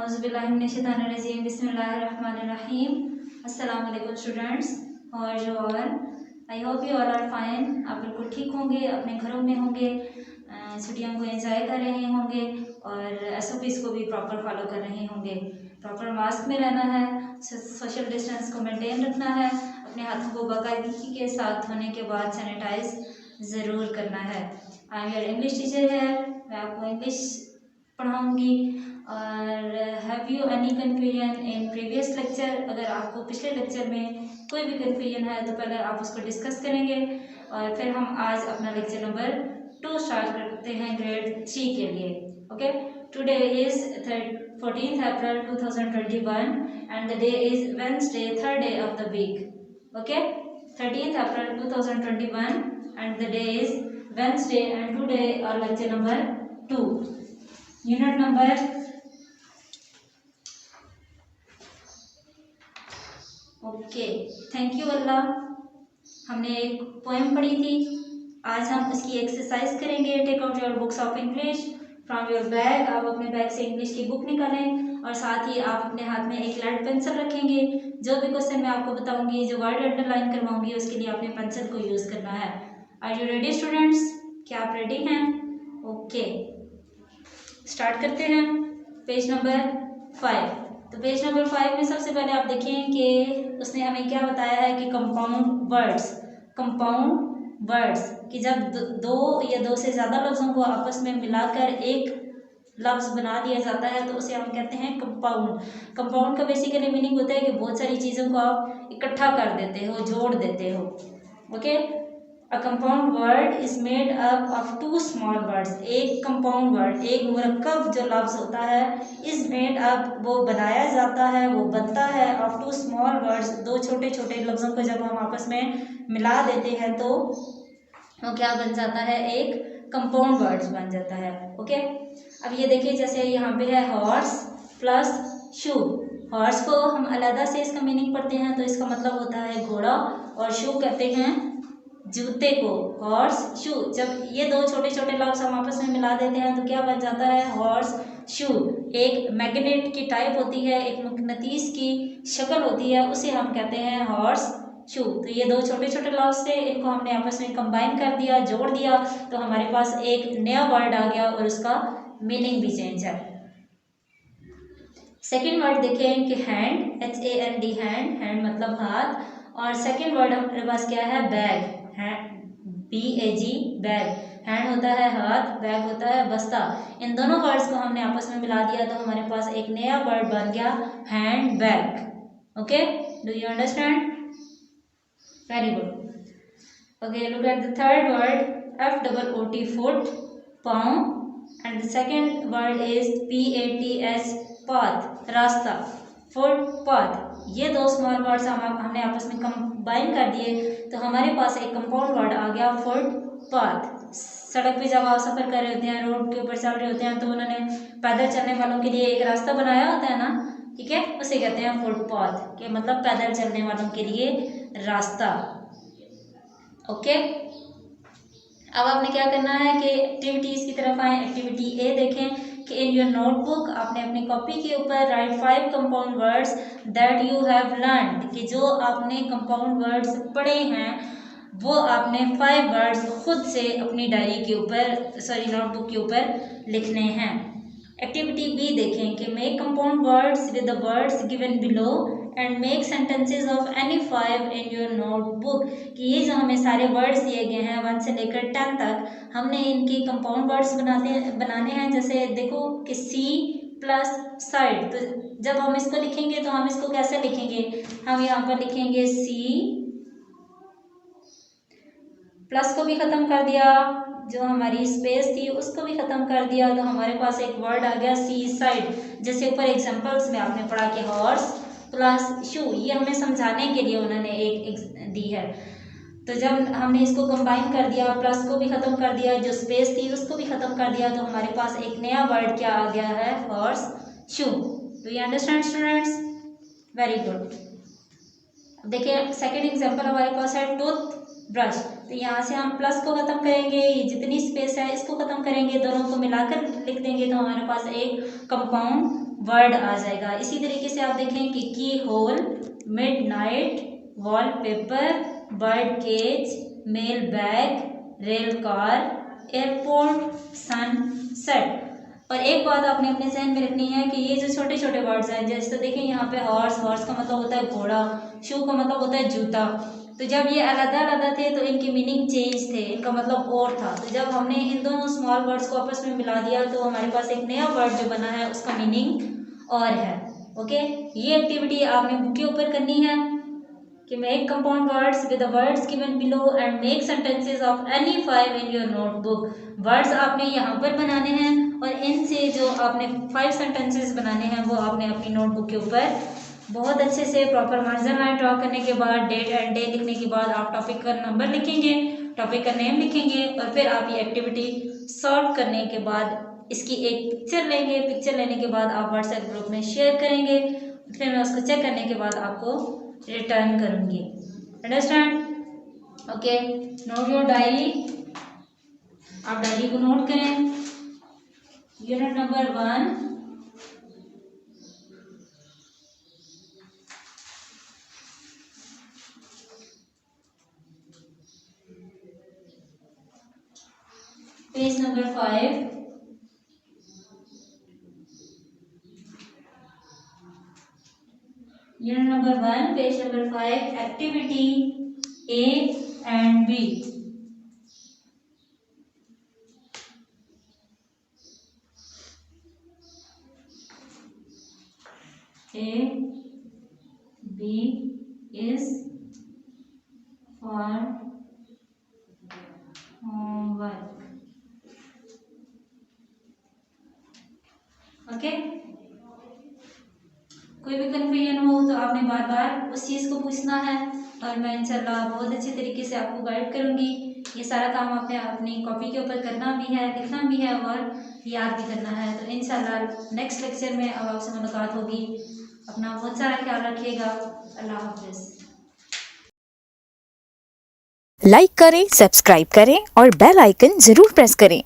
औज़ुबिल्लाहिमिनश्शैतानिर्रजीम बिस्मिल्लाहिर्रहमानिर्रहीम। अस्सलाम वालेकुम स्टूडेंट्स, और you all, I hope you all are fine. आप बिल्कुल ठीक होंगे, अपने घरों में होंगे, छुट्टियों को एंजॉय कर रहे होंगे और एसओपीज़ को भी प्रॉपर फॉलो कर रहे होंगे। प्रॉपर मास्क में रहना है, सोशल डिस्टेंस को मेंटेन रखना है, अपने हाथों को बाकायदगी के साथ धोने के बाद सैनिटाइज ज़रूर करना है। I am your English teacher है, मैं आपको इंग्लिश पढ़ाऊँगी। और have you any confusion in previous lecture? अगर आपको पिछले लेक्चर में कोई भी कन्फ्यूजन है तो पहले आप उसको डिस्कस करेंगे और फिर हम आज अपना लेक्चर नंबर 2 स्टार्ट करते हैं ग्रेड 3 के लिए। Okay, today is 14th April 2021 and the day is Wednesday, third day of the week. Okay, 13th April 2021 and the day is Wednesday and today our lecture number 2, unit number okay. Thank you Allah. हमने एक poem पढ़ी थी, आज हम उसकी exercise करेंगे। Take out your books of English from your bag. आप अपने बैग से इंग्लिश की बुक निकालें और साथ ही आप अपने हाथ में एक लेड पेंसिल रखेंगे। जो भी क्वेश्चन मैं आपको बताऊंगी, जो वर्ड अंडरलाइन करवाऊंगी, उसके लिए आपने पेंसिल को यूज़ करना है। Are you ready students? क्या आप रेडी हैं? ओके, स्टार्ट करते हैं। Page number 5। तो पेज नंबर 5 में सबसे पहले आप देखें कि उसने हमें क्या बताया है कि कंपाउंड वर्ड्स कि जब दो या दो से ज़्यादा लफ्ज़ों को आपस में मिलाकर एक लफ्ज़ बना दिया जाता है तो उसे हम कहते हैं कंपाउंड। कंपाउंड का बेसिकली मीनिंग होता है कि बहुत सारी चीज़ों को आप इकट्ठा कर देते हो, जोड़ देते हो। Okay, A compound word is made up of two small words. एक compound word, एक मुरक्कब जो लफ्ज़ होता है, is made up, वो बनाया जाता है, वो बनता है, of two small words, दो छोटे छोटे लफ्ज़ों को जब हम आपस में मिला देते हैं तो वो क्या बन जाता है? एक compound words बन जाता है। ओके, अब ये देखिए, जैसे यहाँ पे है हॉर्स प्लस शू। हॉर्स को हम अलग से इसका मीनिंग पढ़ते हैं तो इसका मतलब होता है घोड़ा, और शू कहते हैं जूते को। हॉर्स शू, जब ये दो छोटे छोटे लफ्ज़ हम आपस में मिला देते हैं तो क्या बन जाता है? Horse shoe. एक मैग्नेट की टाइप होती है, एक मकनातीस की शक्ल होती है, उसे हम कहते हैं हॉर्स शू। तो ये दो छोटे छोटे लफ्ज़ थे, इनको हमने आपस में कंबाइन कर दिया, जोड़ दिया, तो हमारे पास एक नया वर्ड आ गया और उसका मीनिंग भी चेंज है। सेकेंड वर्ड देखें कि हैंड, HAND, हैंड मतलब हाथ। और सेकेंड वर्ड हमारे पास क्या है? Bag, BAG, bag. हैंड होता है हाथ, बैग होता है बस्ता। इन दोनों वर्ड्स को हमने आपस में मिला दिया तो हमारे पास एक नया वर्ड बन गया hand bag. Okay, do you understand? Very good. Okay, look at the third word, FOOT, foot, पाँव। And the second word is PATH, path, रास्ता। फुटपाथ। ये दो स्मॉल वर्ड्स हमने आपस में कंबाइन कर दिए तो हमारे पास एक कंपाउंड वर्ड आ गया फुटपाथ। सड़क पे जब आप सफ़र कर रहे होते हैं, रोड के ऊपर चल रहे होते हैं, तो उन्होंने पैदल चलने वालों के लिए एक रास्ता बनाया होता है ना, ठीक है, उसे कहते हैं फुटपाथ, के मतलब पैदल चलने वालों के लिए रास्ता। ओके, अब आपने क्या करना है कि एक्टिविटीज़ की तरफ आए। एक्टिविटी ए देखें कि इन योर नोटबुक आपने अपनी कॉपी के ऊपर right 5 compound words that you have learned, कि जो आपने कंपाउंड वर्ड्स पढ़े हैं वो आपने 5 वर्ड्स खुद से अपनी डायरी के ऊपर, नोटबुक के ऊपर लिखने हैं। एक्टिविटी बी देखें कि make compound words with the words given below and make sentences of any 5 in your notebook, कि ये जो हमें सारे वर्ड्स दिए गए हैं 1 से लेकर 10 तक, हमने इनकी कंपाउंड वर्ड्स बनाने हैं। जैसे देखो कि सी प्लस साइड, तो जब हम इसको लिखेंगे तो हम इसको कैसे लिखेंगे? हम यहाँ पर लिखेंगे सी, प्लस को भी ख़त्म कर दिया, जो हमारी स्पेस थी उसको भी ख़त्म कर दिया, तो हमारे पास एक वर्ड आ गया सी साइड। जैसे ऊपर एग्जांपल्स में आपने पढ़ा कि हॉर्स प्लस शू, ये हमें समझाने के लिए उन्होंने एक दी है। तो जब हमने इसको कंबाइन कर दिया, प्लस को भी ख़त्म कर दिया, जो स्पेस थी उसको भी ख़त्म कर दिया, तो हमारे पास एक नया वर्ड क्या आ गया है? Horse shoe. Do you understand students? Very good. देखिए सेकेंड एग्जाम्पल हमारे पास है टूथ ब्रश। तो यहाँ से हम प्लस को ख़त्म करेंगे, ये जितनी स्पेस है इसको ख़त्म करेंगे, दोनों को मिलाकर लिख देंगे तो हमारे पास एक कंपाउंड वर्ड आ जाएगा। इसी तरीके से आप देखें कि keyhole, midnight, wallpaper, bird cage, mail bag, rail car, airport, sunset. और एक बात आपने अपने जहन में रखनी है कि ये जो छोटे छोटे वर्ड्स हैं, जैसे देखें यहाँ पे हॉर्स, हॉर्स का मतलब होता है घोड़ा, शू का मतलब होता है जूता। तो जब ये अलग अलग थे तो इनकी मीनिंग चेंज थे, इनका मतलब और था। तो जब हमने इन दोनों स्मॉल वर्ड्स को आपस में मिला दिया तो हमारे पास एक नया वर्ड जो बना है उसका मीनिंग और है। ओके, ये एक्टिविटी आपने बुक के ऊपर करनी है कि make compound words with the words given below and make sentences of any 5 in your notebook. Words आपने यहाँ पर बनाने हैं और इनसे जो आपने 5 सेंटेंसेस बनाने हैं वो आपने अपनी नोटबुक के ऊपर बहुत अच्छे से प्रॉपर मार्जिन लाइन ड्रॉ करने के बाद, डेट एंड डे लिखने के बाद आप टॉपिक का नंबर लिखेंगे, टॉपिक का नेम लिखेंगे और फिर आप ये एक्टिविटी सॉल्व करने के बाद इसकी एक पिक्चर लेंगे। पिक्चर लेने के बाद आप व्हाट्सएप ग्रुप में शेयर करेंगे, फिर मैं उसको चेक करने के बाद आपको रिटर्न करूँगी। Understand? Okay, not your diary. आप डायरी को नोट करें। Unit number 1, page number 5। Unit number 1, page number 5, activity A and B। A, B is for homework। Okay, कोई भी कन्फ्यूजन हो तो आपने बार बार उस चीज़ को पूछना है और मैं इंशाल्लाह बहुत अच्छे तरीके से आपको गाइड करूँगी। ये सारा काम आपने अपनी कॉपी के ऊपर करना भी है, लिखना भी है और याद भी करना है। तो इंशाल्लाह नेक्स्ट लेक्चर में अब आपसे मुलाकात होगी। अपना बहुत सारा ख्याल रखिएगा। अल्लाह हाफिज़। लाइक करें, सब्सक्राइब करें और बेल आइकन जरूर प्रेस करें।